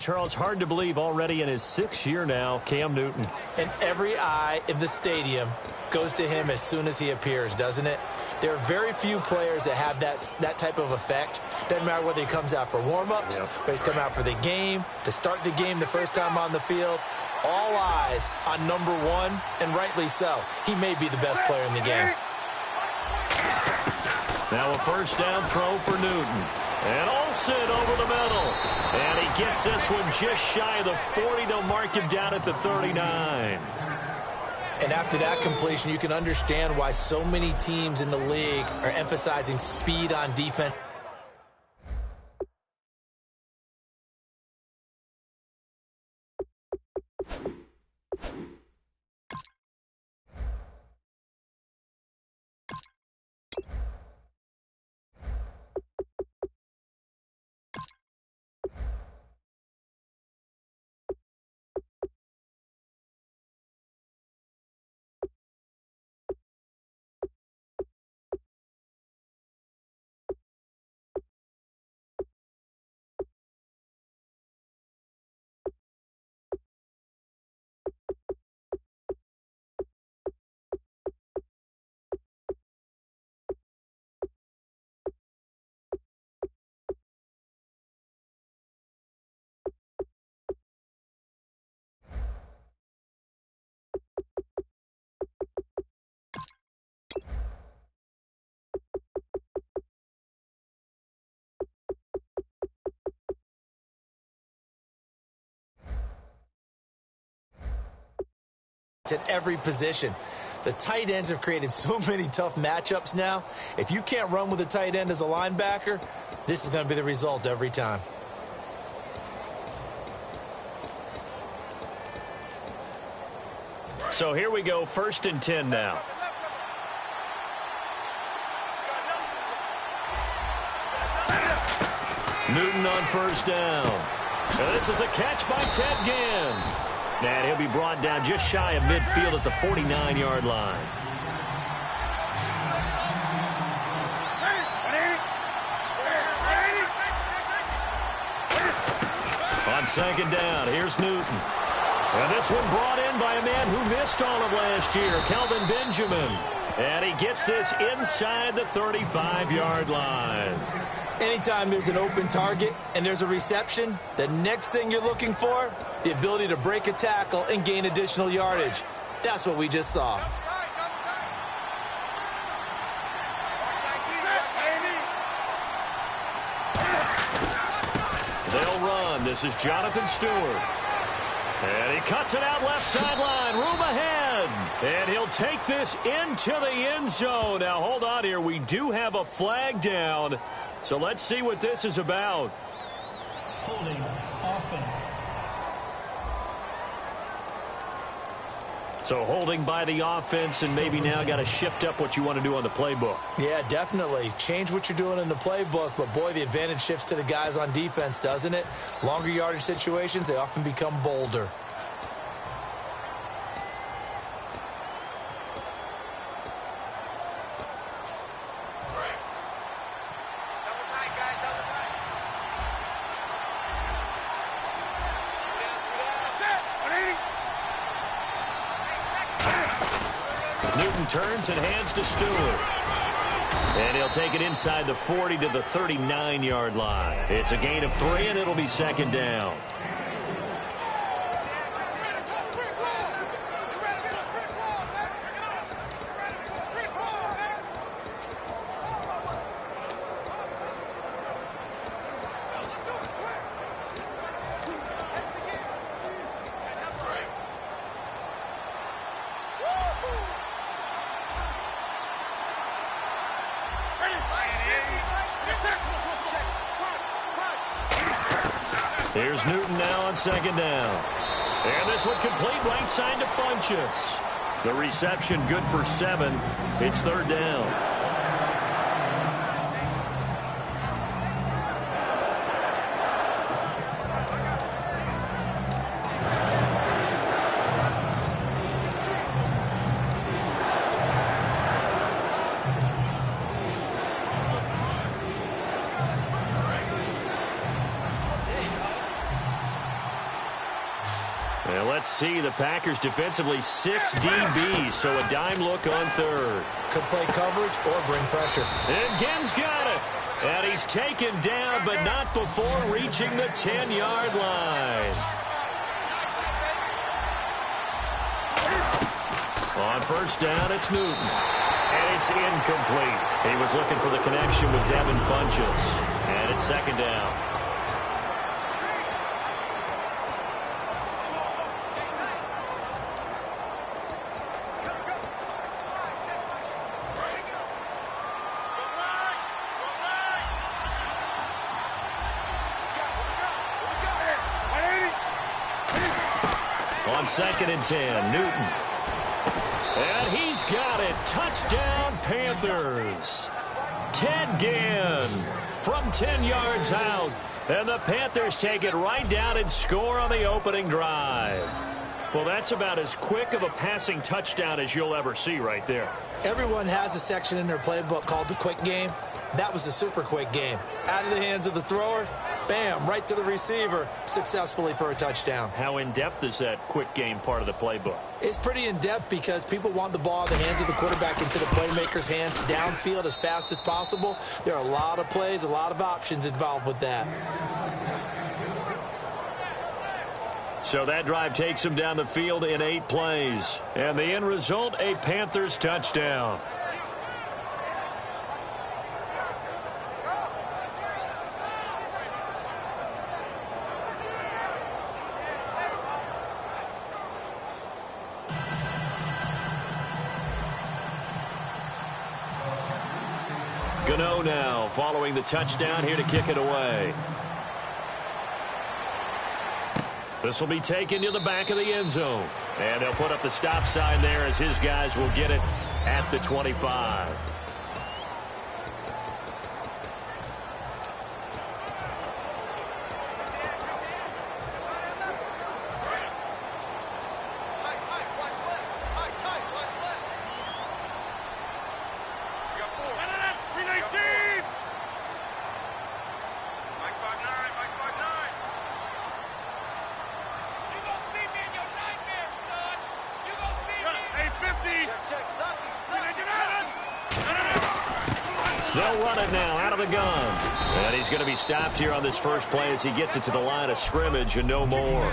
Charles, hard to believe already in his 6th year now, Cam Newton. And every eye in the stadium goes to him as soon as he appears, doesn't it? There are very few players that have that type of effect. Doesn't matter whether he comes out for warm-ups, whether he's coming out for the game, to start the game the first time on the field. All eyes on number one, and rightly so. He may be the best player in the game. Now a first down throw for Newton. And Olsen over the middle. And he gets this one just shy of the 40. They'll mark him down at the 39. And after that completion, you can understand why so many teams in the league are emphasizing speed on defense. At every position. The tight ends have created so many tough matchups now. If you can't run with a tight end as a linebacker, this is going to be the result every time. So here we go, 1st and 10 now. Newton on first down. So this is a catch by Ted Ginn. And he'll be brought down just shy of midfield at the 49-yard line. On 2nd down, here's Newton. And this one brought in by a man who missed all of last year, Kelvin Benjamin. And he gets this inside the 35-yard line. Anytime there's an open target and there's a reception, the next thing you're looking for, the ability to break a tackle and gain additional yardage. That's what we just saw. They'll run. This is Jonathan Stewart. And he cuts it out left sideline. Room ahead. And he'll take this into the end zone. Now, hold on here. We do have a flag down. So let's see what this is about. Holding offense. So holding by the offense, and maybe now got to shift up what you want to do on the playbook. Yeah, definitely. Change what you're doing in the playbook, but boy, the advantage shifts to the guys on defense, doesn't it? Longer yardage situations, they often become bolder. Newton turns and hands to Stewart. And he'll take it inside the 40 to the 39-yard line. It's a gain of 3, and it'll be 2nd down. Here's Newton now on 2nd down. And this one complete right side to Funchess. The reception good for 7. It's 3rd down. And let's see, the Packers defensively 6 DBs, so a dime look on third. Could play coverage or bring pressure. And Gibbs got it. And he's taken down, but not before reaching the 10-yard line. On first down, it's Newton. And it's incomplete. He was looking for the connection with Devin Funchess. And it's second down. On 2nd and 10, Newton. And he's got it. Touchdown, Panthers. Ted Ginn from 10 yards out. And the Panthers take it right down and score on the opening drive. Well, that's about as quick of a passing touchdown as you'll ever see right there. Everyone has a section in their playbook called the quick game. That was a super quick game. Out of the hands of the thrower, bam, right to the receiver, successfully for a touchdown. How in-depth is that quick game part of the playbook? It's pretty in-depth because people want the ball in the hands of the quarterback into the playmaker's hands downfield as fast as possible. There are a lot of plays, a lot of options involved with that. So that drive takes him down the field in 8 plays. And the end result, a Panthers touchdown. Gano now following the touchdown here to kick it away. This will be taken to the back of the end zone. And they'll put up the stop sign there as his guys will get it at the 25. They'll run it now out of the gun. And he's going to be stopped here on this first play as he gets it to the line of scrimmage and no more.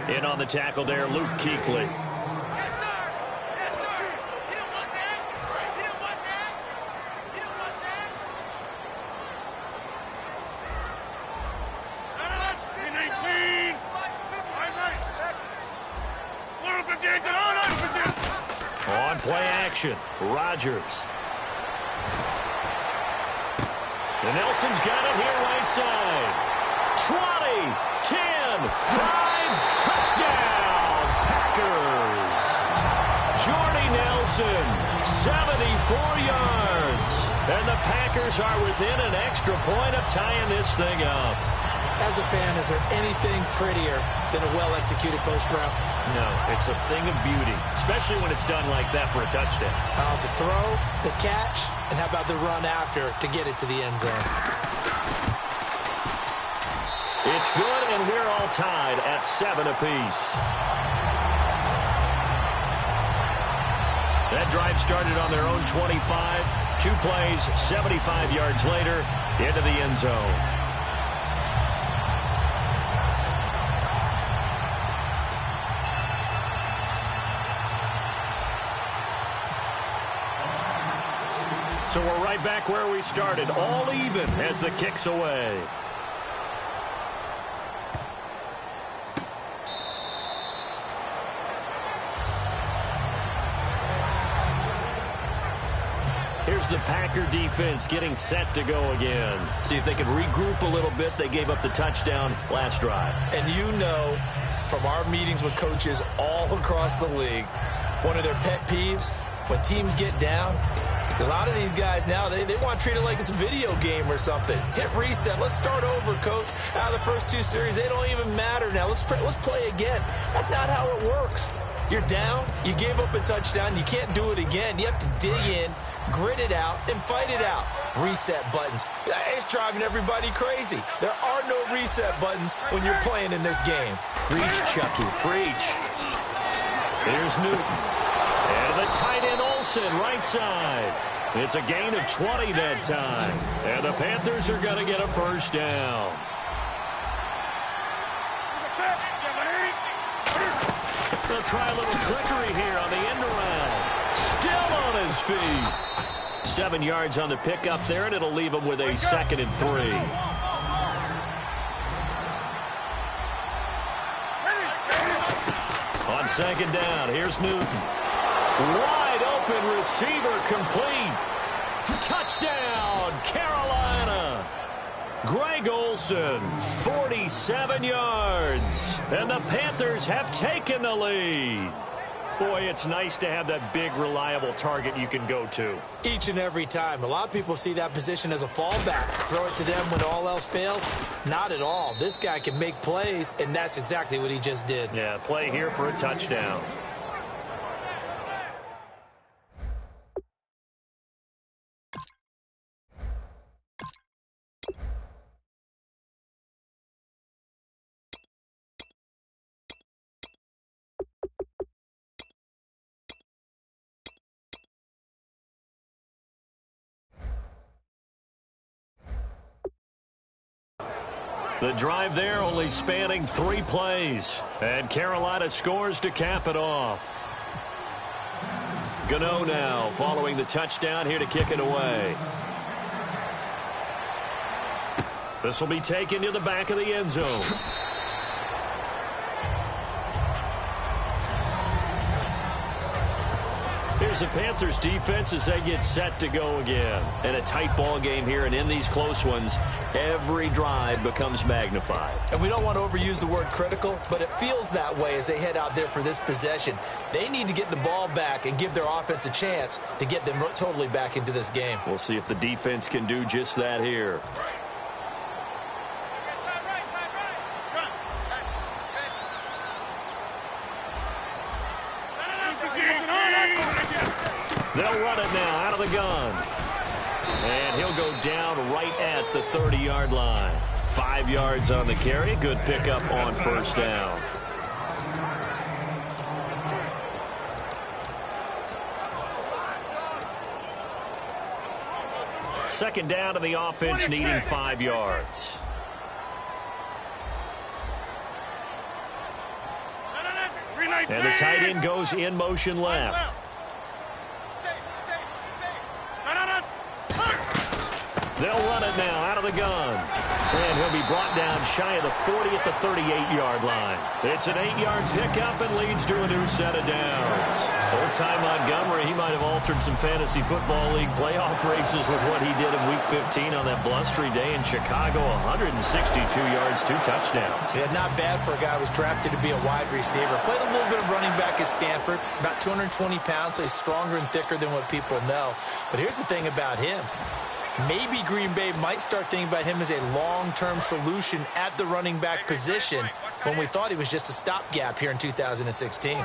In on the tackle there, Luke Kuechly. On play action, Rodgers. And Nelson's got it here right side. 20, 10, 5, touchdown, Packers. Jordy Nelson, 74 yards. And the Packers are within an extra point of tying this thing up. As a fan, is there anything prettier than a well-executed post route? No, it's a thing of beauty, especially when it's done like that for a touchdown. The throw, the catch, and how about the run after to get it to the end zone? It's good, and we're all tied at 7 apiece. That drive started on their own 25. 2 plays, 75 yards later, into the end zone. So we're right back where we started, all even as the kick's away. Here's the Packer defense getting set to go again. See if they can regroup a little bit. They gave up the touchdown last drive. And you know from our meetings with coaches all across the league, one of their pet peeves, when teams get down, a lot of these guys now, they want to treat it like it's a video game or something. Hit reset. Let's start over, coach. Out of the first 2 series, they don't even matter now. Let's play again. That's not how it works. You're down. You gave up a touchdown. You can't do it again. You have to dig in, grit it out, and fight it out. Reset buttons. It's driving everybody crazy. There are no reset buttons when you're playing in this game. Preach, Chucky, preach. Here's Newton. And the tight end Olsen, right side. It's a gain of 20 that time. And the Panthers are going to get a first down. They'll try a little trickery here on the end around. Still on his feet. 7 yards on the pickup there, and it'll leave him with a 2nd and 3. On 2nd down, here's Newton. Wide open receiver complete. Touchdown, Carolina. Greg Olsen, 47 yards. And the Panthers have taken the lead. Boy, it's nice to have that big, reliable target you can go to. Each and every time. A lot of people see that position as a fallback. Throw it to them when all else fails. Not at all. This guy can make plays, and that's exactly what he just did. Yeah, play here for a touchdown. The drive there only spanning 3 plays. And Carolina scores to cap it off. Gano now following the touchdown here to kick it away. This will be taken to the back of the end zone. Here's the Panthers defense as they get set to go again. And a tight ball game here, and in these close ones, every drive becomes magnified. And we don't want to overuse the word critical, but it feels that way as they head out there for this possession. They need to get the ball back and give their offense a chance to get them totally back into this game. We'll see if the defense can do just that here. They'll run it now out of the gun. And he'll go down right at the 30-yard line. 5 yards on the carry. Good pickup on first down. Second down to the offense, needing 5 yards. And the tight end goes in motion left. They'll run it now out of the gun. And he'll be brought down shy of the 40 at the 38-yard line. It's an 8-yard pickup and leads to a new set of downs. Old-time Montgomery, he might have altered some fantasy football league playoff races with what he did in Week 15 on that blustery day in Chicago. 162 yards, 2 touchdowns. Yeah, not bad for a guy who was drafted to be a wide receiver. Played a little bit of running back at Stanford, about 220 pounds, so he's stronger and thicker than what people know. But here's the thing about him. Maybe Green Bay might start thinking about him as a long-term solution at the running back position when we thought he was just a stopgap here in 2016. Now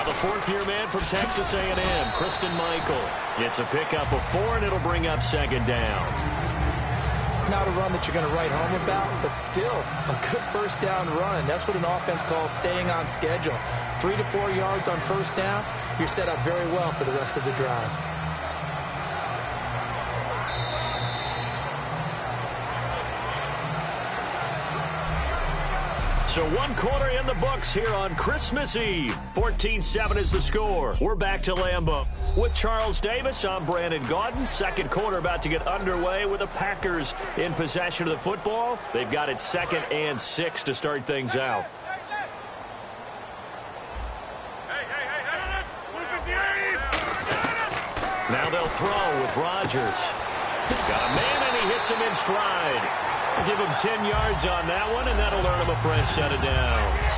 the fourth-year man from Texas A&M, Kristen Michael. It's a pickup of 4, and it'll bring up second down. Not a run that you're going to write home about, but still a good first down run. That's what an offense calls staying on schedule. 3 to 4 yards on first down, you're set up very well for the rest of the drive. So 1 quarter in the books here on Christmas Eve. 14-7 is the score. We're back to Lambeau. With Charles Davis, I'm Brandon Gaudin. Second quarter about to get underway with the Packers in possession of the football. They've got it 2nd and 6 to start things out. Now they'll throw with Rodgers. Got a man, and he hits him in stride. Give him 10 yards on that one, and that'll earn him a fresh set of downs.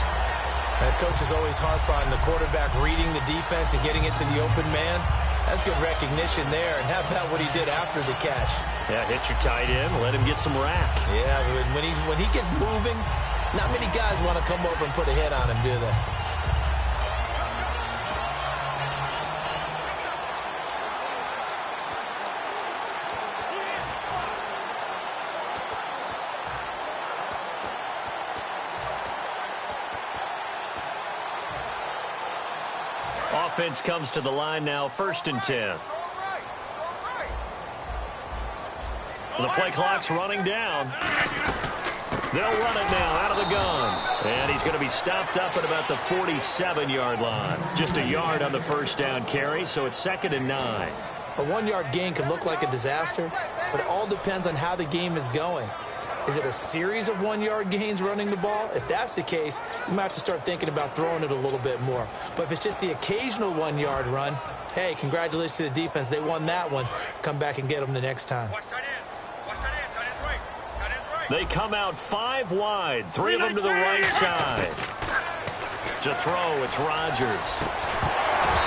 That coach is always harp on the quarterback reading the defense and getting it to the open man. That's good recognition there. And how about what he did after the catch? Yeah, hit your tight end, let him get some rack. Yeah, when he gets moving, not many guys want to come over and put a hit on him, do they? offense comes to the line now, 1st and 10. The play clock's running down. They'll run it now out of the gun. And he's going to be stopped up at about the 47-yard line. Just a yard on the first down carry, so it's 2nd and 9. A 1-yard gain can look like a disaster, but it all depends on how the game is going. Is it a series of 1-yard gains running the ball? If that's the case, you might have to start thinking about throwing it a little bit more. But if it's just the occasional 1-yard run, hey, congratulations to the defense. They won that one. Come back and get them the next time. They come out 5 wide, 3 of them to the right side. To throw, it's Rodgers.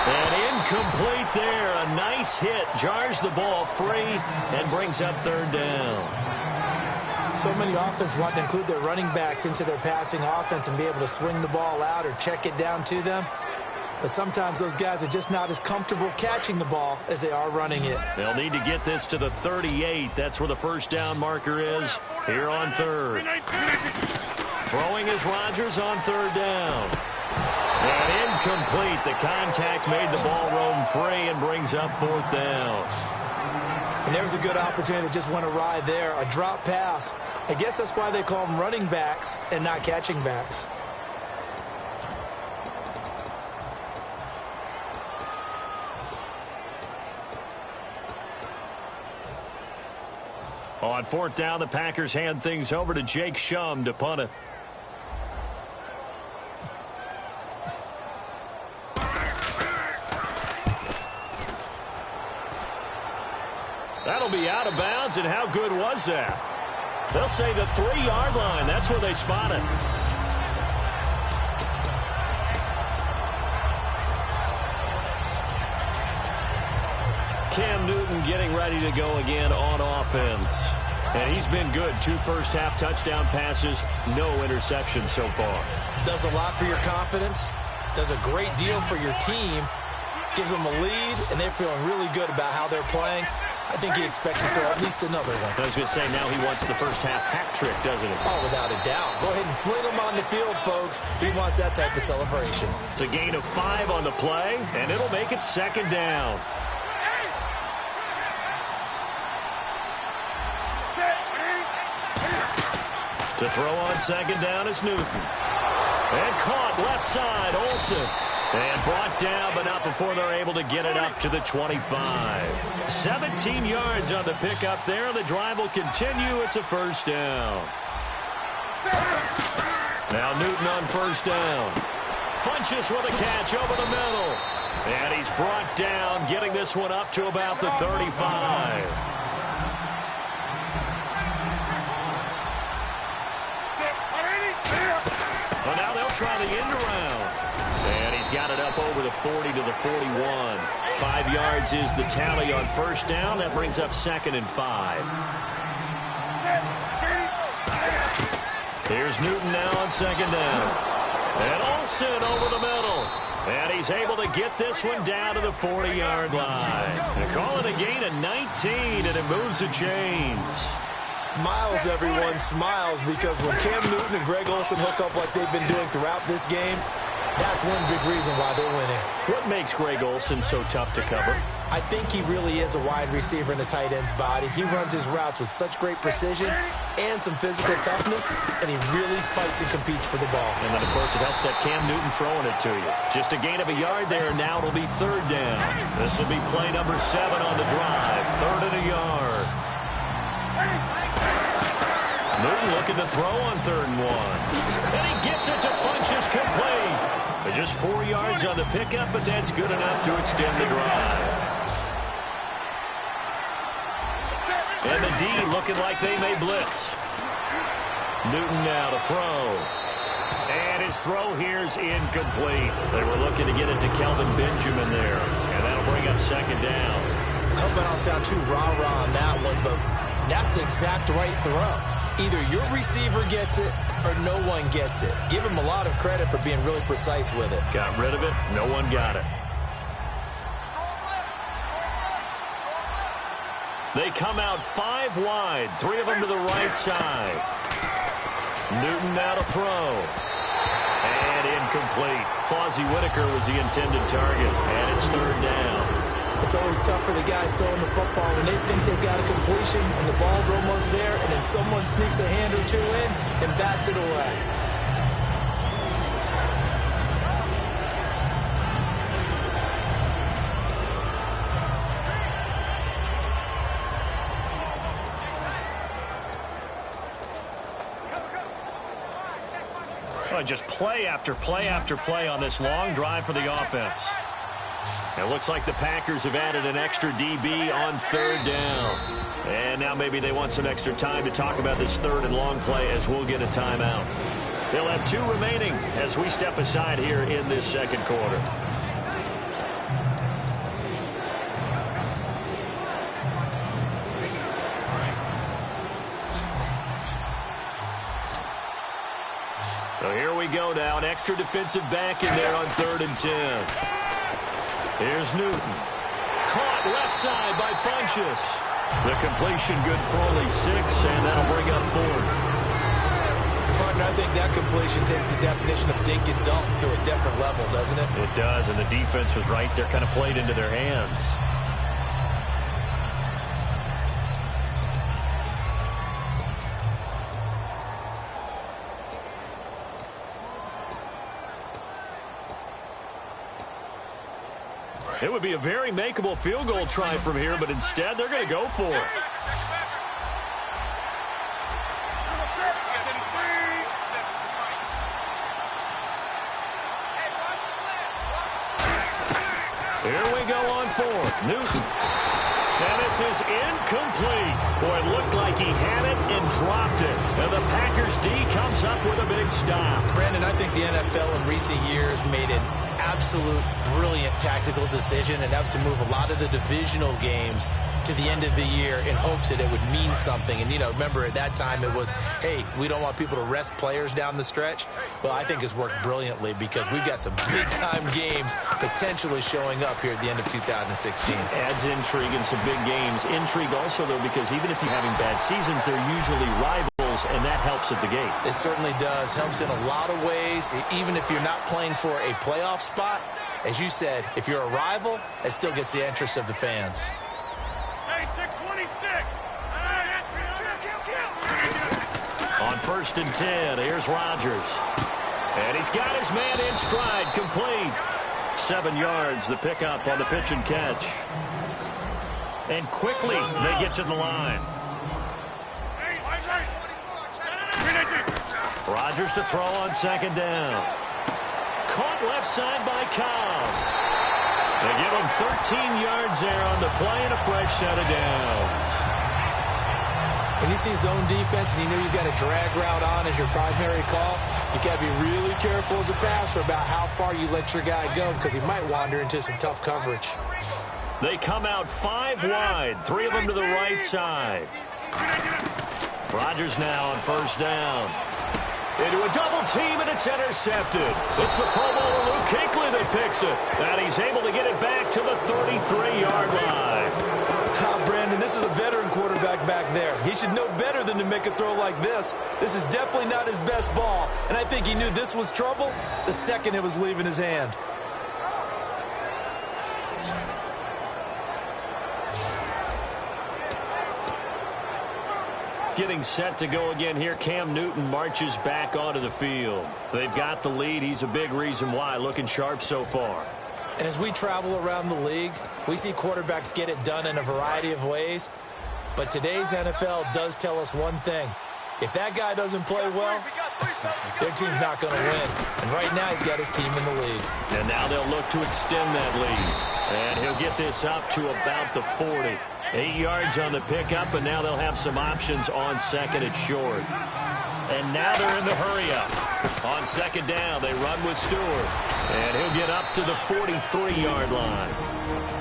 And incomplete there. A nice hit. Jars the ball free and brings up 3rd down. So many offenses want to include their running backs into their passing offense and be able to swing the ball out or check it down to them. But sometimes those guys are just not as comfortable catching the ball as they are running it. They'll need to get this to the 38. That's where the first down marker is here on 3rd. Throwing is Rodgers on 3rd down. And incomplete. The contact made the ball roam free and brings up 4th down. And there was a good opportunity that just went awry there. A drop pass. I guess that's why they call them running backs and not catching backs. On 4th down, the Packers hand things over to Jake Shum to punt it. That'll be out of bounds, and how good was that? They'll say the 3-yard line. That's where they spot it. Cam Newton getting ready to go again on offense. And he's been good. 2 first-half touchdown passes, no interceptions so far. Does a lot for your confidence. Does a great deal for your team. Gives them a lead, and they're feeling really good about how they're playing. I think he expects to throw at least another one. I was going to say, now he wants the first-half hat trick, doesn't he? Oh, without a doubt. Go ahead and fling him on the field, folks. He wants that type of celebration. It's a gain of 5 on the play, and it'll make it 2nd down. To throw on 2nd down is Newton. And caught left side, Olsen. And brought down, but not before they're able to get it up to the 25. 17 yards on the pickup there. The drive will continue. It's a first down. Now Newton on first down. Funchess with a catch over the middle. And he's brought down, getting this one up to about the 35. Well, now they'll try the end around. And he's got it up over the 40 to the 41. 5 yards is the tally on first down. That brings up 2nd and 5. Here's Newton now on 2nd down. And Olsen over the middle. And he's able to get this one down to the 40-yard line. And call it a gain of 19, and it moves the chains. Smiles, everyone, smiles, because when Cam Newton and Greg Olsen hook up like they've been doing throughout this game, that's one big reason why they're winning. What makes Greg Olsen so tough to cover? I think he really is a wide receiver in the tight end's body. He runs his routes with such great precision and some physical toughness, and he really fights and competes for the ball. And then, of course, it helps to have Cam Newton throwing it to you. Just a gain of a yard there, and now it'll be 3rd down. This will be play number 7 on the drive. 3rd and a yard. Newton looking to throw on 3rd and 1. And he gets it to Funchess, complete. There's just 4 yards on the pickup, but that's good enough to extend the drive. And the D looking like they may blitz. Newton now to throw. And his throw here's incomplete. They were looking to get it to Kelvin Benjamin there. And that'll bring up 2nd down. I hope I don't sound too rah-rah on that one, but that's the exact right throw. Either your receiver gets it or no one gets it. Give him a lot of credit for being really precise with it. Got rid of it. No one got it. They come out 5 wide. 3 of them to the right side. Newton now to throw. And And incomplete. Fozzie Whitaker was the intended target. And it's third down. It's always tough for the guys throwing the football when they think they've got a completion and the ball's almost there, and then someone sneaks a hand or two in and bats it away. Just play after play after play on this long drive for the offense. It looks like the Packers have added an extra DB on third down. And now maybe they want some extra time to talk about this third and long play as we'll get a timeout. They'll have 2 remaining as we step aside here in this second quarter. So here we go now, an extra defensive back in there on 3rd and 10. Here's Newton. Caught left side by Funchess. The completion good for only 6, and that'll bring up 4th. Partner, I think that completion takes the definition of dink and dunk to a different level, doesn't it? It does, and the defense was right there, kind of played into their hands. It would be a very makeable field goal try from here, but instead they're going to go for it. Here we go on 4th. Newton. And this is incomplete. Boy, it looked like he had it and dropped it. And the Packers D comes up with a big stop. Brandon, I think the NFL in recent years made an absolute brilliant tactical decision, and that was to move a lot of the divisional games to the end of the year in hopes that it would mean something. And, you know, remember at that time it was, hey, we don't want people to rest players down the stretch. Well, I think it's worked brilliantly because we've got some big-time games potentially showing up here at the end of 2016. Adds intrigue in some big games. Intrigue also, though, because even if you're having bad seasons, they're usually rivals, and that helps at the gate. It certainly does. Helps in a lot of ways. Even if you're not playing for a playoff spot, as you said, if you're a rival, it still gets the interest of the fans. Hey, 626. On 1st and 10, here's Rodgers. And he's got his man in stride, complete. 7 yards, the pickup on the pitch and catch. And quickly, they get to the line. Rodgers to throw on 2nd down. Caught left side by Cobb. They give him 13 yards there on the play and a fresh set of downs. When you see zone defense and you know you've got a drag route on as your primary call, you got to be really careful as a passer about how far you let your guy go because he might wander into some tough coverage. They come out 5 wide, 3 of them to the right side. Rodgers now on 1st down. Into a double team, and it's intercepted. It's the Pro Bowler Luke Kuechly that picks it. And he's able to get it back to the 33-yard line. Brandon, this is a veteran quarterback back there. He should know better than to make a throw like this. This is definitely not his best ball. And I think he knew this was trouble the second it was leaving his hand. Getting set to go again here. Cam Newton marches back onto the field. They've got the lead. He's a big reason why. Looking sharp so far. And as we travel around the league, we see quarterbacks get it done in a variety of ways. But today's NFL does tell us one thing. If that guy doesn't play well, their team's not going to win. And right now he's got his team in the lead. And now they'll look to extend that lead. And he'll get this up to about the 40. 8 yards on the pickup, and now they'll have some options on 2nd and short. And now they're in the hurry-up. On 2nd down, they run with Stewart. And he'll get up to the 43-yard line.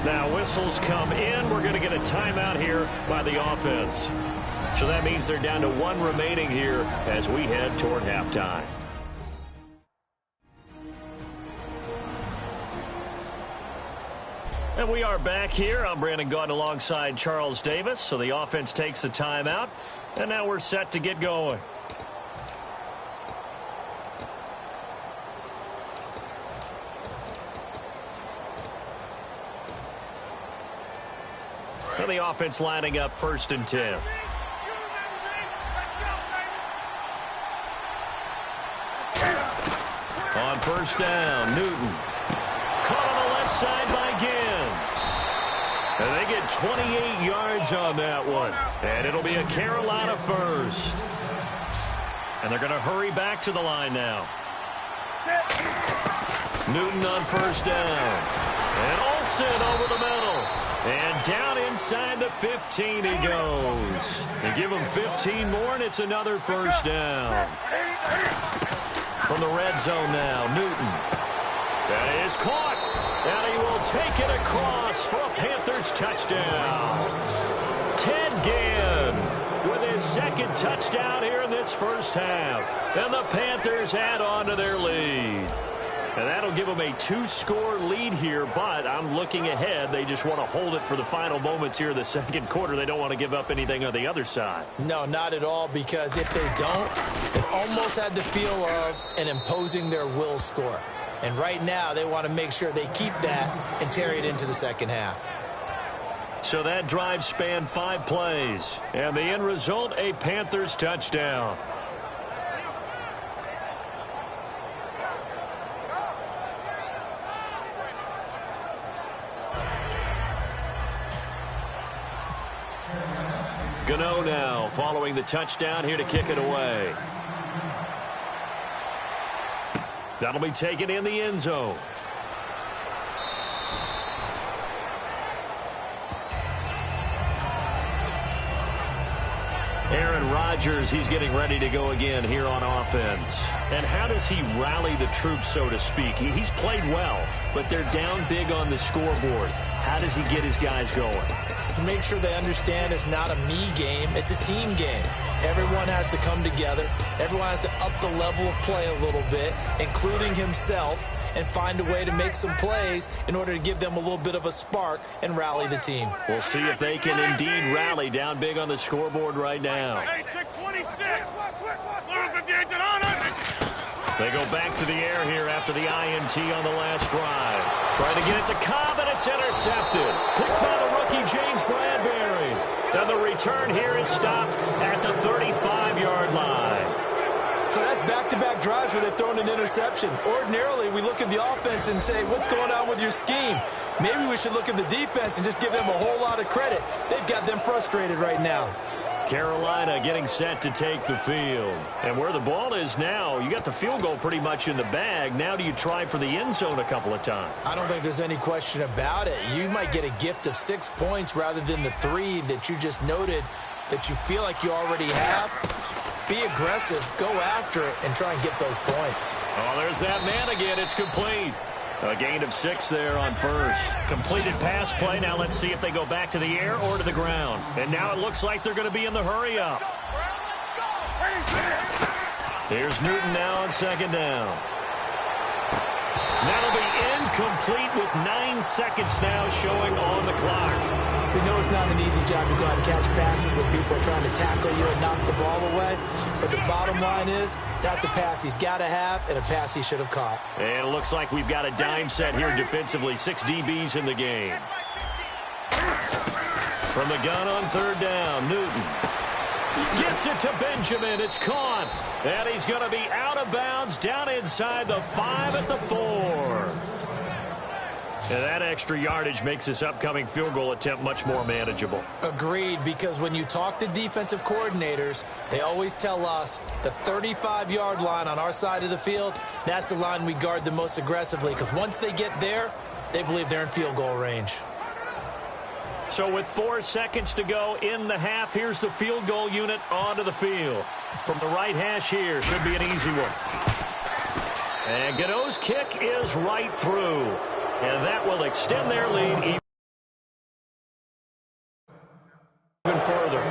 Now whistles come in. We're going to get a timeout here by the offense. So that means they're down to 1 remaining here as we head toward halftime. And we are back here. I'm Brandon Gaudin alongside Charles Davis. So the offense takes the timeout. And now we're set to get going. And the offense lining up 1st and 10. On 1st down, Newton. Caught on the left side by Ginn. And they get 28 yards on that one. And it'll be a Carolina 1st. And they're going to hurry back to the line now. Newton on 1st down. And Olsen over the middle. And down inside the 15 he goes. They give him 15 more, and it's another 1st down. From the red zone now, Newton. That is caught. And he will take it across for a Panthers touchdown. Ted Ginn with his 2nd touchdown here in this 1st half. And the Panthers add on to their lead. And that'll give them a 2-score lead here, but I'm looking ahead. They just want to hold it for the final moments here in the 2nd quarter. They don't want to give up anything on the other side. No, not at all, because if they don't, it almost had the feel of an imposing their will score. And right now, they want to make sure they keep that and carry it into the 2nd half. So that drive spanned 5 plays. And the end result, a Panthers touchdown. Gano now following the touchdown here to kick it away. That'll be taken in the end zone. Aaron Rodgers, he's getting ready to go again here on offense. And how does he rally the troops, so to speak? He's played well, but they're down big on the scoreboard. How does he get his guys going? To make sure they understand it's not a me game, it's a team game. Everyone has to come together. Everyone has to up the level of play a little bit, including himself, and find a way to make some plays in order to give them a little bit of a spark and rally the team. We'll see if they can indeed rally down big on the scoreboard right now. Hey, check 26. They go back to the air here after the INT on the last drive. Trying to get it to Cobb, and it's intercepted. Picked by the rookie James Bradbury. And the return here is stopped at the 35-yard line. So that's back-to-back drives where they've thrown an interception. Ordinarily, we look at the offense and say, what's going on with your scheme? Maybe we should look at the defense and just give them a whole lot of credit. They've got them frustrated right now. Carolina getting set to take the field. And where the ball is now, you got the field goal pretty much in the bag. Now do you try for the end zone a couple of times? I don't think there's any question about it. You might get a gift of 6 points rather than the 3 that you just noted that you feel like you already have. Be aggressive, go after it, and try and get those points. Oh, there's that man again. It's complete. A gain of 6 there on first. Completed pass play. Now let's see if they go back to the air or to the ground. And now it looks like they're going to be in the hurry up. Here's Newton now on 2nd down. That'll be incomplete with 9 seconds now showing on the clock. We know it's not an easy job to go out and catch passes when people are trying to tackle you and knock the ball away. But the bottom line is, that's a pass he's got to have and a pass he should have caught. And it looks like we've got a dime set here defensively. 6 DBs in the game. From the gun on 3rd down, Newton gets it to Benjamin. It's caught. And he's going to be out of bounds down inside the 5 at the 4. And that extra yardage makes this upcoming field goal attempt much more manageable. Agreed, because when you talk to defensive coordinators, they always tell us the 35-yard line on our side of the field, that's the line we guard the most aggressively, because once they get there, they believe they're in field goal range. So with 4 seconds to go in the half, here's the field goal unit onto the field. From the right hash here, should be an easy one. And Gano's kick is right through. And that will extend their lead even further.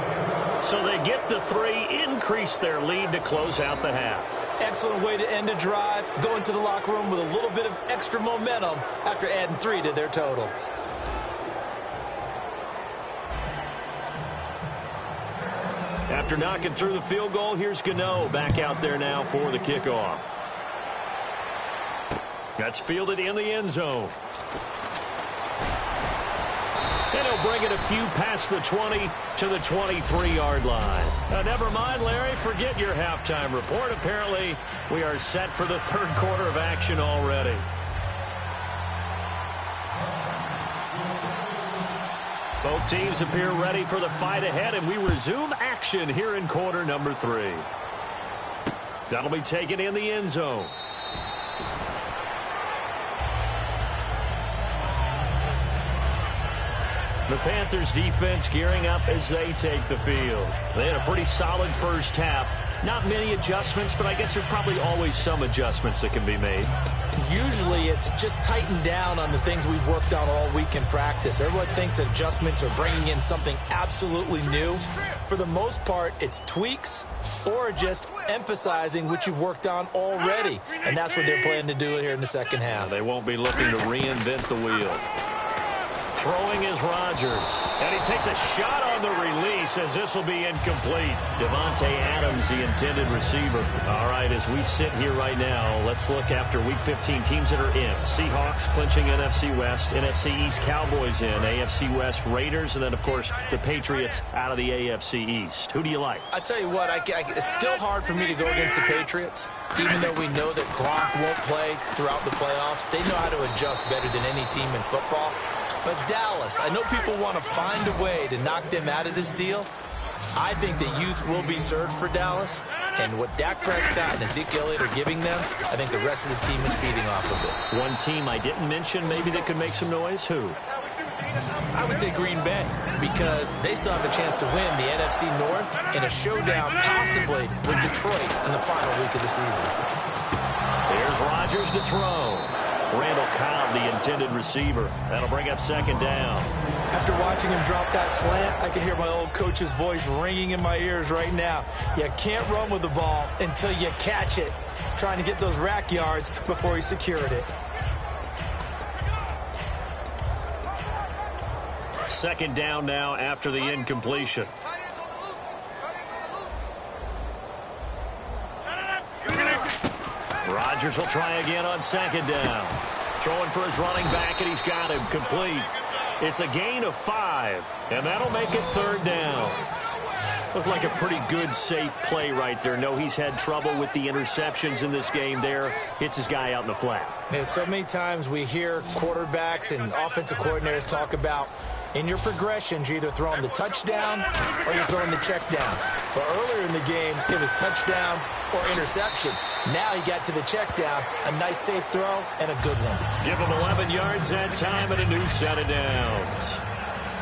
So they get the 3, increase their lead to close out the half. Excellent way to end a drive, go into the locker room with a little bit of extra momentum after adding 3 to their total. After knocking through the field goal, here's Gano back out there now for the kickoff. That's fielded in the end zone. And he'll bring it a few past the 20 to the 23-yard line. Never mind, Larry. Forget your halftime report. Apparently, we are set for the third quarter of action already. Both teams appear ready for the fight ahead, and we resume action here in quarter number 3. That'll be taken in the end zone. The Panthers defense gearing up as they take the field. They had a pretty solid first half. Not many adjustments, but I guess there's probably always some adjustments that can be made. Usually it's just tightened down on the things we've worked on all week in practice. Everyone thinks adjustments are bringing in something absolutely new. For the most part, it's tweaks or just emphasizing what you've worked on already. And that's what they're planning to do here in the second half. They won't be looking to reinvent the wheel. Throwing is Rodgers. And he takes a shot on the release as this will be incomplete. Devontae Adams, the intended receiver. All right, as we sit here right now, let's look after Week 15 teams that are in. Seahawks clinching NFC West, NFC East Cowboys in, AFC West Raiders, and then, of course, the Patriots out of the AFC East. Who do you like? I tell you what, it's still hard for me to go against the Patriots. Even though we know that Gronk won't play throughout the playoffs, they know how to adjust better than any team in football. But Dallas, I know people want to find a way to knock them out of this deal. I think the youth will be served for Dallas. And what Dak Prescott and Ezekiel Elliott are giving them, I think the rest of the team is feeding off of it. One team I didn't mention maybe that could make some noise. Who? I would say Green Bay, because they still have a chance to win the NFC North in a showdown possibly with Detroit in the final week of the season. Here's Rodgers to throw. Randall Cobb, the intended receiver. That'll bring up second down. After watching him drop that slant, I can hear my old coach's voice ringing in my ears right now. You can't run with the ball until you catch it. Trying to get those rack yards before he secured it. Second down now after the incompletion. Rodgers will try again on second down. Throwing for his running back, and he's got him complete. It's a gain of 5, and that'll make it third down. Looked like a pretty good, safe play right there. No, he's had trouble with the interceptions in this game there. Hits his guy out in the flat. Yeah, so many times we hear quarterbacks and offensive coordinators talk about in your progressions, you're either throwing the touchdown or you're throwing the check down. But earlier in the game, it was touchdown or interception. Now he got to the check down, a nice safe throw, and a good one. Give him 11 yards that time and a new set of downs.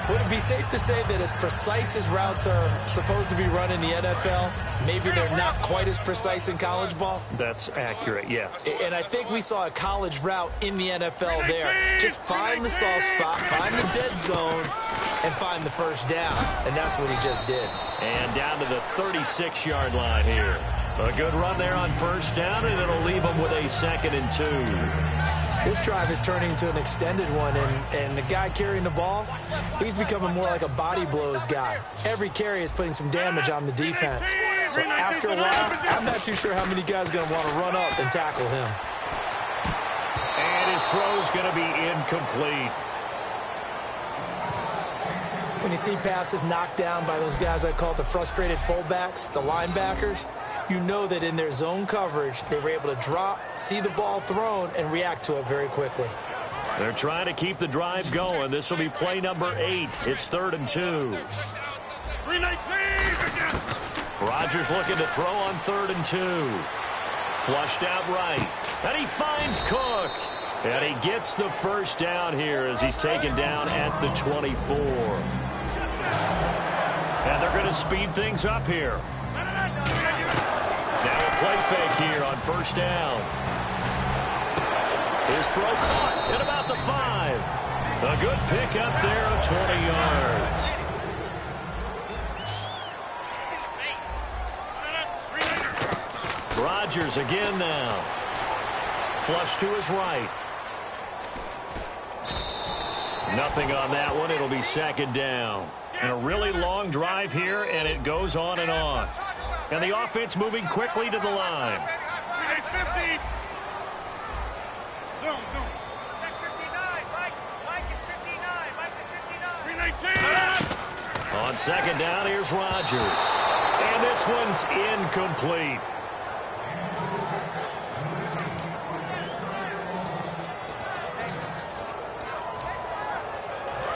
Would it be safe to say that as precise as routes are supposed to be run in the NFL, maybe they're not quite as precise in college ball? That's accurate, yeah. And I think we saw a college route in the NFL there. Just find the soft spot, find the dead zone, and find the first down. And that's what he just did. And down to the 36-yard line here. A good run there on first down, and it'll leave him with a 2nd and 2. This drive is turning into an extended one, and the guy carrying the ball, he's becoming more like a body blows guy. Every carry is putting some damage on the defense. So after a while, I'm not too sure how many guys are going to want to run up and tackle him. And his throw's going to be incomplete. When you see passes knocked down by those guys I call the frustrated fullbacks, the linebackers, you know that in their zone coverage, they were able to drop, see the ball thrown, and react to it very quickly. They're trying to keep the drive going. This will be play number 8. It's 3rd and 2. Rodgers looking to throw on 3rd and 2. Flushed out right. And he finds Cook. And he gets the first down here as he's taken down at the 24. And they're going to speed things up here. Now a play fake here on first down. His throw caught at about the 5. A good pick up there of 20 yards. Rodgers again now. Flush to his right. Nothing on that one. It'll be 2nd down. And a really long drive here, and it goes on and on. And the offense moving quickly to the line. On second down, here's Rodgers. And this one's incomplete.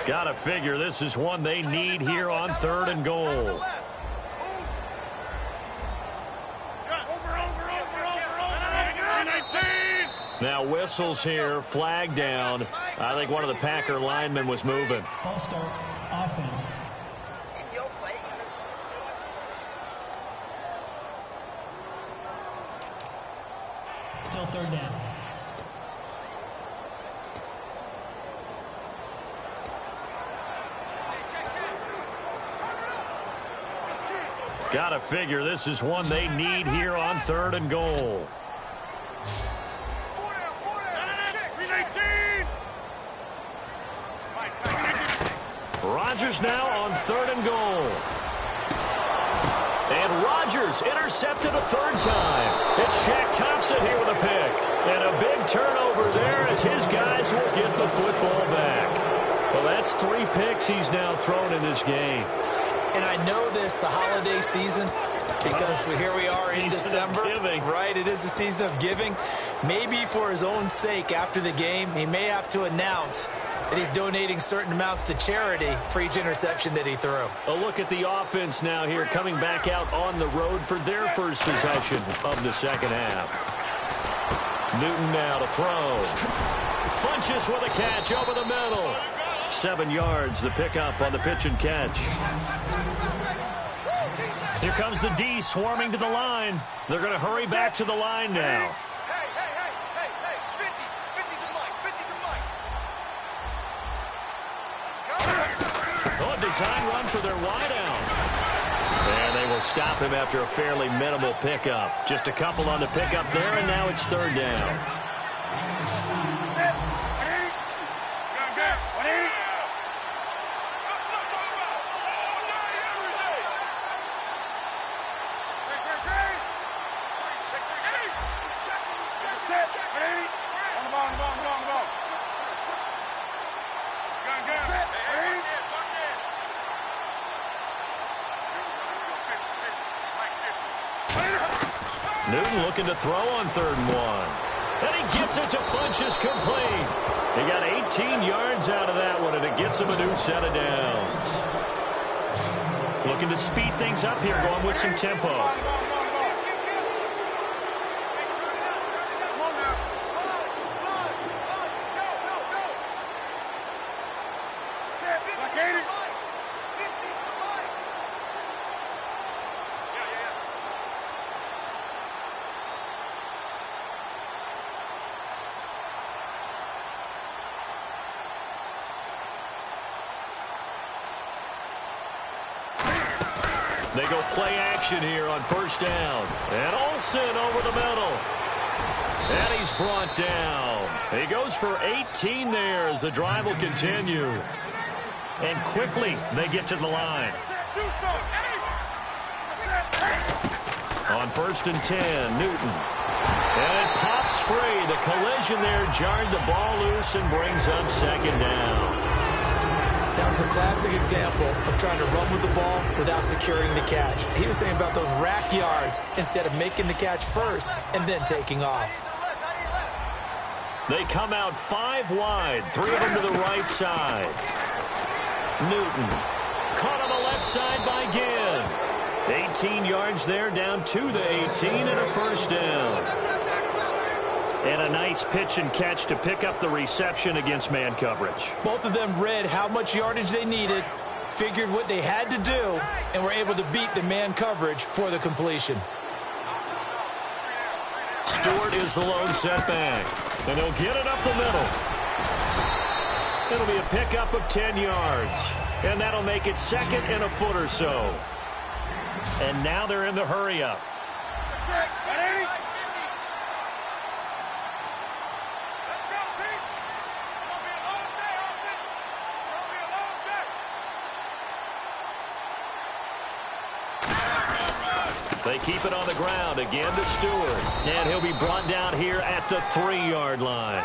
Gotta figure this is one they need here on 3rd and goal. Now whistles here, flag down. I think one of the Packer linemen was moving. False start, offense. In your face. Still 3rd down. Gotta figure this is one they need here on 3rd and goal. Rodgers now on 3rd and goal. And Rodgers intercepted a 3rd time. It's Shaq Thompson here with a pick. And a big turnover there as his guys will get the football back. Well, that's 3 picks he's now thrown in this game. And I know this, the holiday season, because here we are in December. Right, it is the season of giving. Maybe for his own sake after the game, he may have to announce that he's donating certain amounts to charity for each interception that he threw. A look at the offense now here, coming back out on the road for their first possession of the second half. Newton now to throw. Funches with a catch over the middle. 7 yards, the pickup on the pitch and catch. Here comes the D swarming to the line. They're going to hurry back to the line now. Oh, design run for their wideout. And they will stop him after a fairly minimal pickup. Just a couple on the pickup there, and now it's 3rd down. Newton looking to throw on 3rd and 1. And he gets it to Funches complete. He got 18 yards out of that one, and it gets him a new set of downs. Looking to speed things up here, going with some tempo. They go play action here on 1st down. And Olsen over the middle. And he's brought down. He goes for 18 there as the drive will continue. And quickly they get to the line. On 1st and 10, Newton. And it pops free. The collision there jarred the ball loose and brings up 2nd down. That was a classic example of trying to run with the ball without securing the catch. He was thinking about those rack yards instead of making the catch first and then taking off. They come out 5 wide, 3 of them to the right side. Newton caught on the left side by Ginn. 18 yards there, down to the 18 and a 1st down. And a nice pitch and catch to pick up the reception against man coverage. Both of them read how much yardage they needed, figured what they had to do, and were able to beat the man coverage for the completion. Stewart is the lone setback, and he'll get it up the middle. It'll be a pickup of 10 yards, and that'll make it 2nd and a foot or so. And now they're in the hurry-up. They keep it on the ground again to Stewart. And he'll be brought down here at the 3-yard line.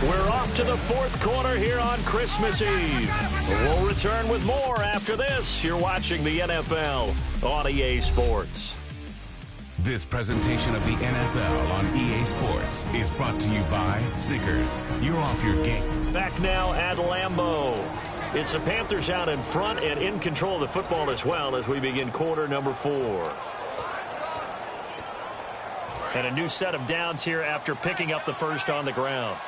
We're off to the fourth quarter here on Christmas Eve. We'll return with more after this. You're watching the NFL on EA Sports. This presentation of the NFL on EA Sports is brought to you by Snickers. You're off your game. Back now at Lambeau. It's the Panthers out in front and in control of the football as well as we begin quarter number 4. And a new set of downs here after picking up the first on the ground.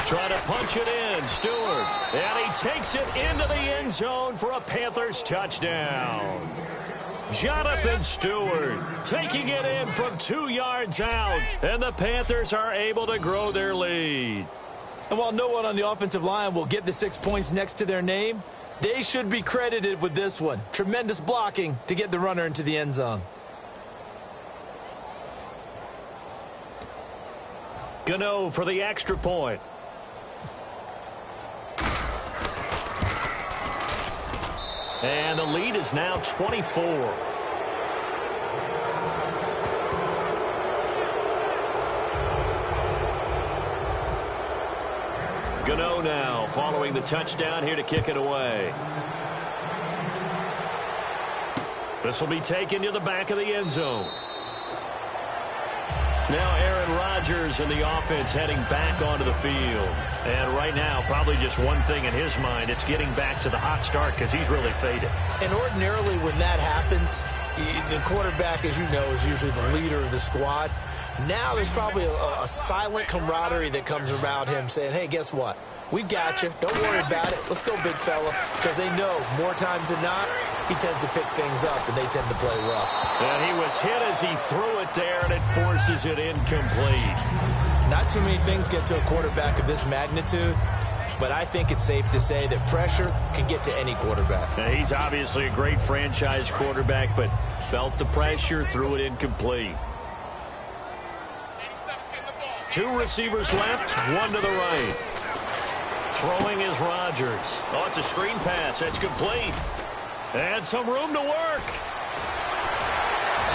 Trying to punch it in, Stewart. And he takes it into the end zone for a Panthers touchdown. Jonathan Stewart taking it in from 2 yards out. And the Panthers are able to grow their lead. And while no one on the offensive line will get the 6 points next to their name, they should be credited with this one. Tremendous blocking to get the runner into the end zone. Gano for the extra point. And the lead is now 24. Gano now following the touchdown here to kick it away. This will be taken to the back of the end zone. Now Aaron Rodgers and the offense heading back onto the field. And right now, probably just one thing in his mind, it's getting back to the hot start because he's really faded. And ordinarily when that happens, the quarterback, as you know, is usually the leader of the squad. Now there's probably a silent camaraderie that comes around him saying, hey, guess what? We got you. Don't worry about it. Let's go, big fella. Because they know more times than not, he tends to pick things up, and they tend to play well. And he was hit as he threw it there, and it forces it incomplete. Not too many things get to a quarterback of this magnitude, but I think it's safe to say that pressure can get to any quarterback. Now, he's obviously a great franchise quarterback, but felt the pressure, threw it incomplete. 2 receivers left, 1 to the right. Throwing is Rodgers. Oh, it's a screen pass. That's complete. And some room to work.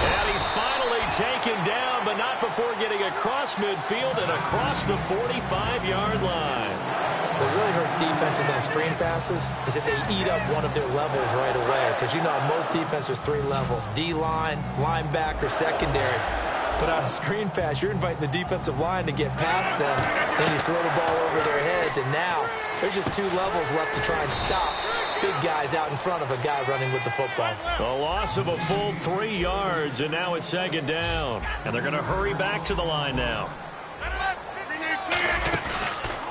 And he's finally taken down, but not before getting across midfield and across the 45-yard line. What really hurts defenses on screen passes is that they eat up one of their levels right away. Because, you know, on most defenses, there's 3 levels. D-line, linebacker, secondary. But on a screen pass, you're inviting the defensive line to get past them. Then you throw the ball over their heads. And now there's just 2 levels left to try and stop big guys out in front of a guy running with the football. A loss of a full 3 yards, and now it's second down. And they're going to hurry back to the line now.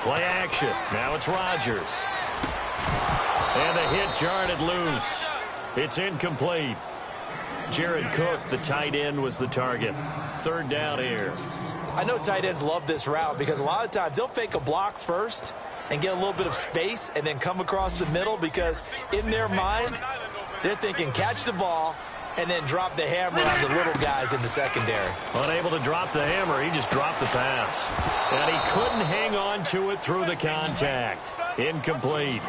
Play action. Now it's Rodgers. And the hit jarred it loose. It's incomplete. Jared Cook, the tight end, was the target. Third down here. I know tight ends love this route because a lot of times they'll fake a block first and get a little bit of space and then come across the middle because in their mind, they're thinking catch the ball and then drop the hammer on the little guys in the secondary. Unable to drop the hammer, he just dropped the pass. And he couldn't hang on to it through the contact. Incomplete.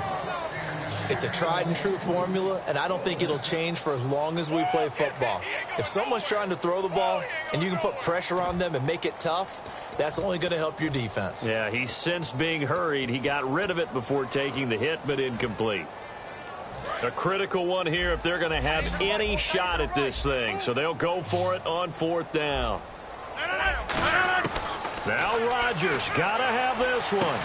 It's a tried-and-true formula, and I don't think it'll change for as long as we play football. If someone's trying to throw the ball and you can put pressure on them and make it tough, that's only going to help your defense. Yeah, he sensed being hurried. He got rid of it before taking the hit, but incomplete. A critical one here if they're going to have any shot at this thing. So they'll go for it on 4th down. Now Rodgers got to have this one.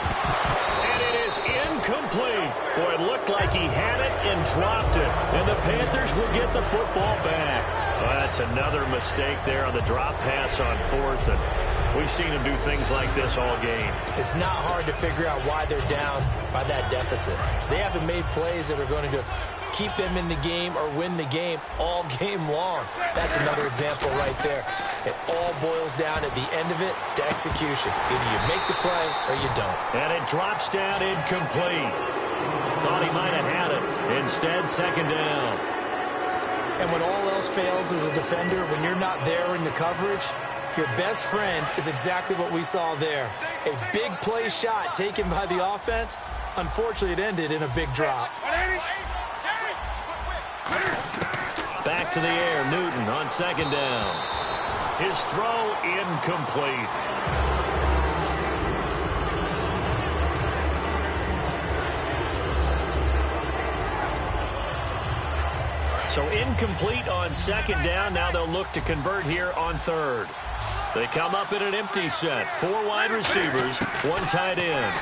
And it is incomplete. Boy, it looked like he had it and dropped it. And the Panthers will get the football back. Well, that's another mistake there on the drop pass on 4th. And we've seen him do things like this all game. It's not hard to figure out why they're down by that deficit. They haven't made plays that are going to keep them in the game or win the game all game long. That's another example right there. It all boils down at the end of it to execution. Either you make the play or you don't. And it drops down incomplete. Thought he might have had it. Instead, second down. And when all else fails as a defender, when you're not there in the coverage, your best friend is exactly what we saw there. A big play shot taken by the offense. Unfortunately, it ended in a big drop. Back to the air, Newton on second down. His throw incomplete. So incomplete on second down. Now they'll look to convert here on third. They come up in an empty set. 4 wide receivers, 1 tight end.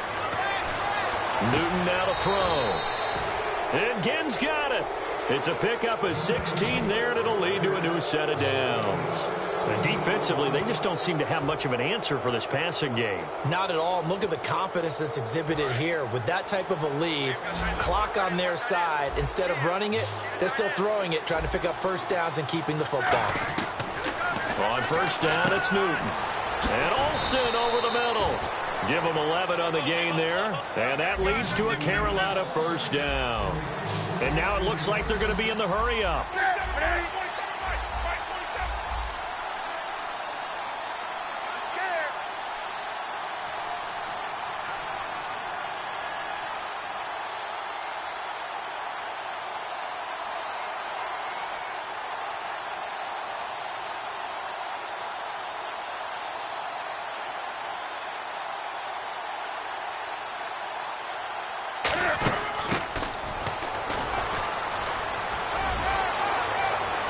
Newton now to throw. And Ginn's got it. It's a pickup of 16 there, and it'll lead to a new set of downs. And defensively, they just don't seem to have much of an answer for this passing game. Not at all. Look at the confidence that's exhibited here. With that type of a lead, clock on their side, instead of running it, they're still throwing it, trying to pick up first downs and keeping the football. On first down, it's Newton. And Olsen over the middle. Give them 11 on the gain there. And that leads to a Carolina first down. And now it looks like they're going to be in the hurry-up.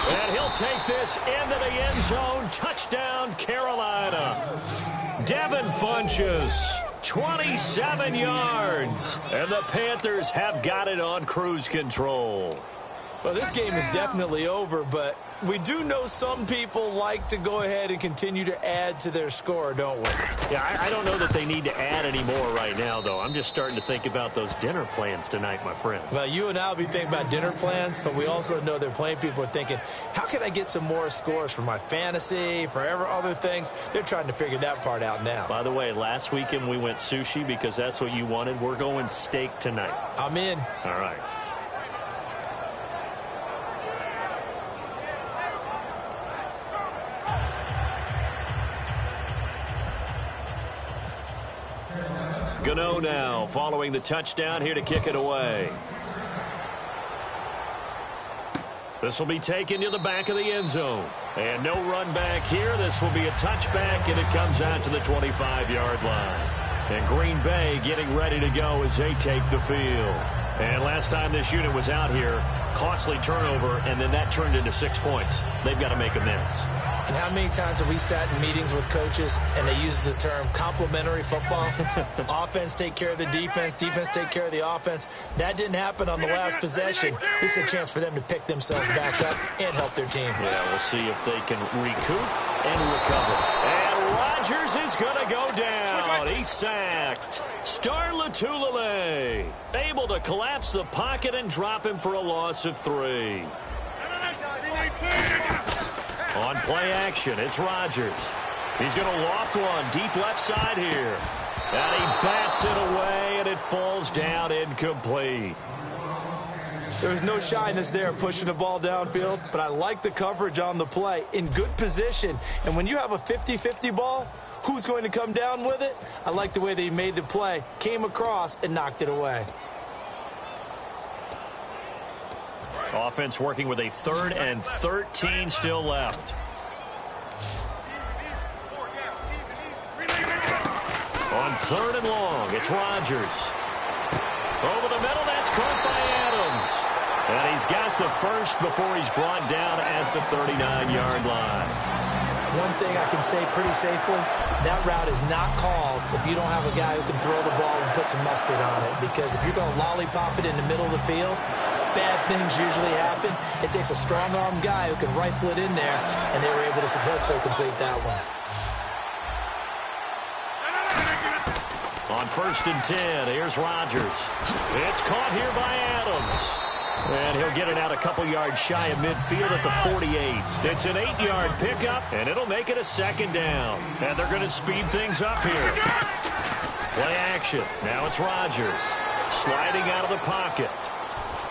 And he'll take this into the end zone. Touchdown, Carolina. Devin Funches, 27 yards. And the Panthers have got it on cruise control. Well, this game is definitely over, but we do know some people like to go ahead and continue to add to their score, don't we? Yeah, I don't know that they need to add any more right now, though. I'm just starting to think about those dinner plans tonight, my friend. Well, you and I will be thinking about dinner plans, but we also know there are plenty of people are thinking, how can I get some more scores for my fantasy, for other things? They're trying to figure that part out now. By the way, last weekend we went sushi because that's what you wanted. We're going steak tonight. I'm in. All right. Gano now following the touchdown here to kick it away. This will be taken to the back of the end zone. And no run back here. This will be a touchback, and it comes out to the 25-yard line. And Green Bay getting ready to go as they take the field. And last time this unit was out here, costly turnover, and then that turned into 6 points. They've got to make amends. And how many times have we sat in meetings with coaches and they use the term complementary football? Offense take care of the defense, defense take care of the offense. That didn't happen on the last possession. This is a chance for them to pick themselves back up and help their team. Yeah, we'll see if they can recoup and recover. And Rodgers is going to go down. He's sacked. Star Latulippe able to collapse the pocket and drop him for a loss of 3. On play action, it's Rodgers. He's going to loft one deep left side here. And he bats it away, and it falls down incomplete. There was no shyness there pushing the ball downfield, but I like the coverage on the play. In good position. And when you have a 50-50 ball, who's going to come down with it? I like the way they made the play, came across, and knocked it away. Offense working with a 3rd and 13 still left. On 3rd and long, it's Rodgers. Over the middle, that's caught by Adams. And he's got the first before he's brought down at the 39-yard line. One thing I can say pretty safely, that route is not called if you don't have a guy who can throw the ball and put some mustard on it. Because if you're going to lollipop it in the middle of the field, bad things usually happen. It takes a strong-arm guy who can rifle it in there, and they were able to successfully complete that one. On 1st and 10, here's Rodgers. It's caught here by Adams. And he'll get it out a couple yards shy of midfield at the 48. It's an 8-yard pickup, and it'll make it a 2nd down. And they're going to speed things up here. Play action. Now it's Rodgers. Sliding out of the pocket.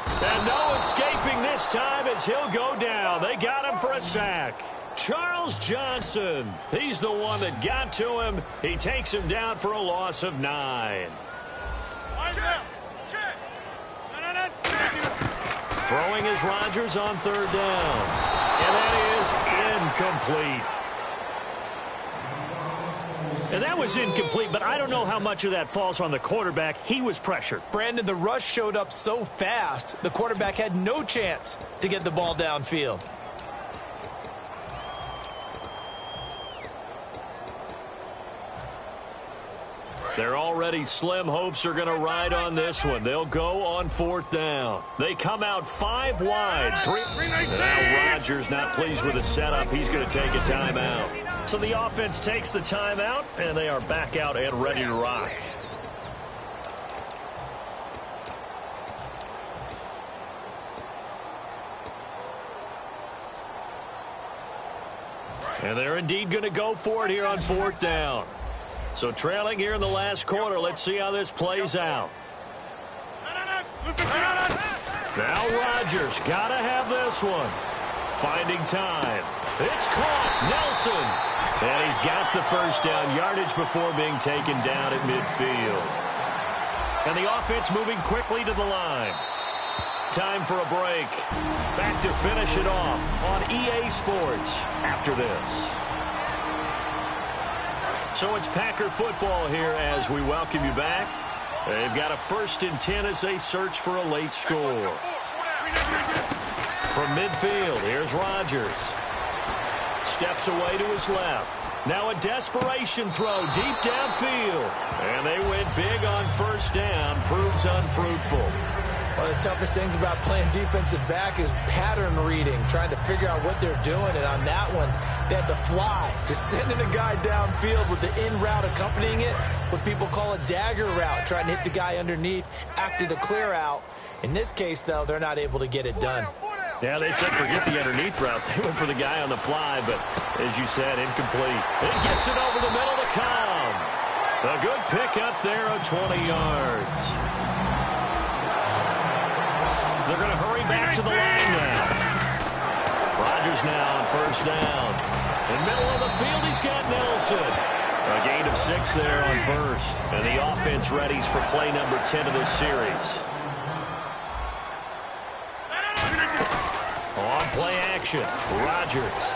And no escaping this time as he'll go down. They got him for a sack. Charles Johnson. He's the one that got to him. He takes him down for a loss of 9. Throwing is Rodgers on third down. And that is incomplete. And that was incomplete, but I don't know how much of that falls on the quarterback. He was pressured. Brandon, the rush showed up so fast, the quarterback had no chance to get the ball downfield. Their already slim hopes are going to ride on this one. They'll go on fourth down. They come out 5 wide. Now Rodgers not pleased with the setup. He's going to take a timeout. So the offense takes the timeout, and they are back out and ready to rock. And they're indeed going to go for it here on fourth down. So trailing here in the last quarter. Let's see how this plays out. Now Rodgers got to have this one. Finding time. It's caught. Nelson. And he's got the first down yardage before being taken down at midfield. And the offense moving quickly to the line. Time for a break. Back to finish it off on EA Sports after this. So it's Packer football here as we welcome you back. They've got a 1st and 10 as they search for a late score. From midfield, here's Rodgers. Steps away to his left. Now a desperation throw deep downfield. And they went big on first down. Proves unfruitful. One of the toughest things about playing defensive back is pattern reading, trying to figure out what they're doing. And on that one, they had to fly, just sending a guy downfield with the in route accompanying it, what people call a dagger route, trying to hit the guy underneath after the clear out. In this case, though, they're not able to get it done. Yeah, they said forget the underneath route. They went for the guy on the fly, but as you said, incomplete. It gets it over the middle to Cobb. A good pickup there of 20 yards. They're going to hurry back to the line now. Rodgers now on first down. In the middle of the field, he's got Nelson. A gain of 6 there on first. And the offense readies for play number 10 of this series. On play action, Rodgers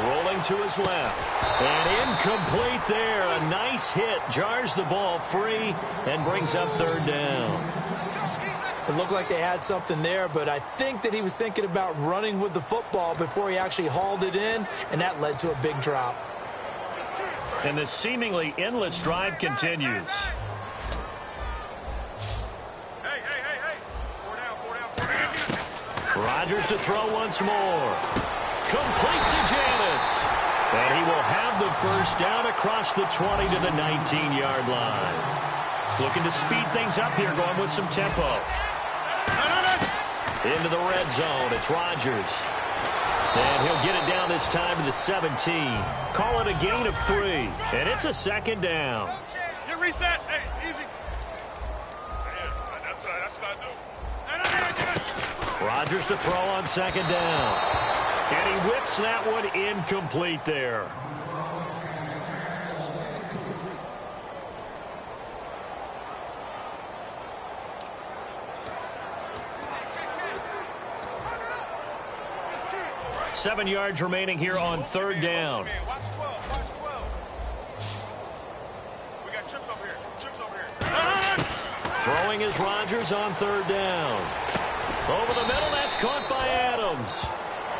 rolling to his left. And incomplete there. A nice hit. Jars the ball free and brings up third down. It looked like they had something there, but I think that he was thinking about running with the football before he actually hauled it in, and that led to a big drop. And this seemingly endless drive continues. Rodgers to throw once more. Complete to Janis. And he will have the first down across the 20 to the 19-yard line. Looking to speed things up here, going with some tempo. Into the red zone, it's Rodgers. And he'll get it down this time to the 17. Call it a gain of 3. And it's a second down. You reset. Hey, easy. That's what I do. Rodgers to throw on second down. And he whips that one incomplete there. Seven yards remaining here on third down. Watch 12. Watch 12. We got chips over here. Chips over here. Throwing is Rodgers on third down. Over the middle, that's caught by Adams.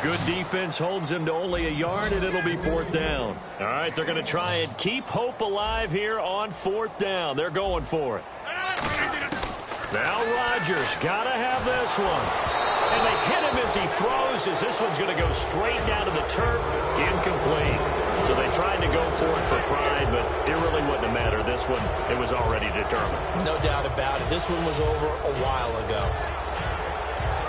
Good defense holds him to only a yard, and it'll be fourth down. All right, they're going to try and keep hope alive here on fourth down. They're going for it. Now Rodgers got to have this one. And they hit him as he throws, as this one's going to go straight down to the turf. Incomplete. So they tried to go for it for pride, but it really wouldn't have mattered. This one, it was already determined. No doubt about it. This one was over a while ago.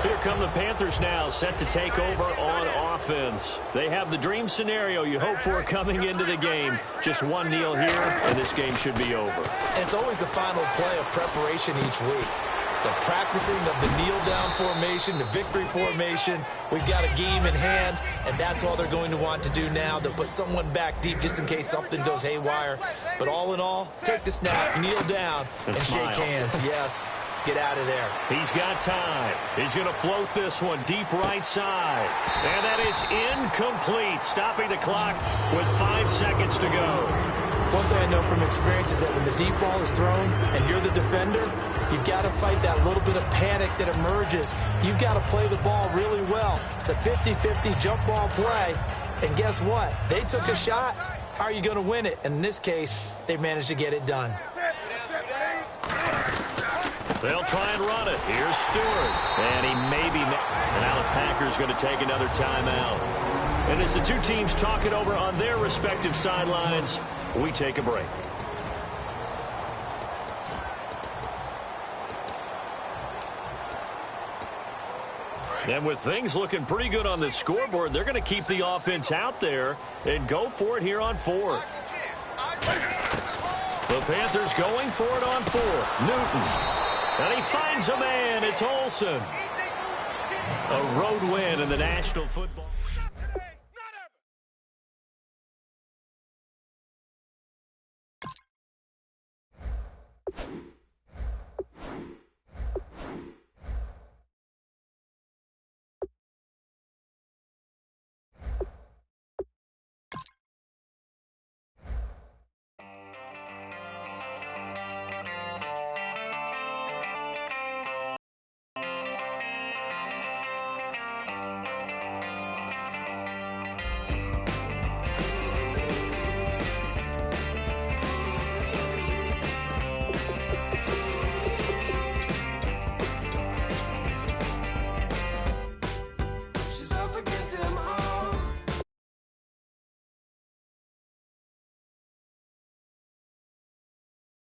Here come the Panthers now, set to take over on offense. They have the dream scenario you hope for coming into the game. Just one kneel here, and this game should be over. And it's always the final play of preparation each week. The practicing of the kneel-down formation, the victory formation. We've got a game in hand, and that's all they're going to want to do now. They'll put someone back deep just in case something goes haywire. But all in all, take the snap, kneel down, and shake hands. Yes. Get out of there. He's got time. He's going to float this one deep right side. And that is incomplete, stopping the clock with 5 seconds to go. One thing I know from experience is that when the deep ball is thrown and you're the defender, you've got to fight that little bit of panic that emerges. You've got to play the ball really well. It's a 50-50 jump ball play. And guess what? They took a shot. How are you going to win it? And in this case, they managed to get it done. They'll try and run it. Here's Stewart. And he may be... And now the Packers going to take another timeout. And as the two teams talk it over on their respective sidelines, we take a break. And with things looking pretty good on the scoreboard, they're going to keep the offense out there and go for it here on fourth. The Panthers going for it on fourth. Newton. And he finds a man. It's Olsen. A road win in the National Football.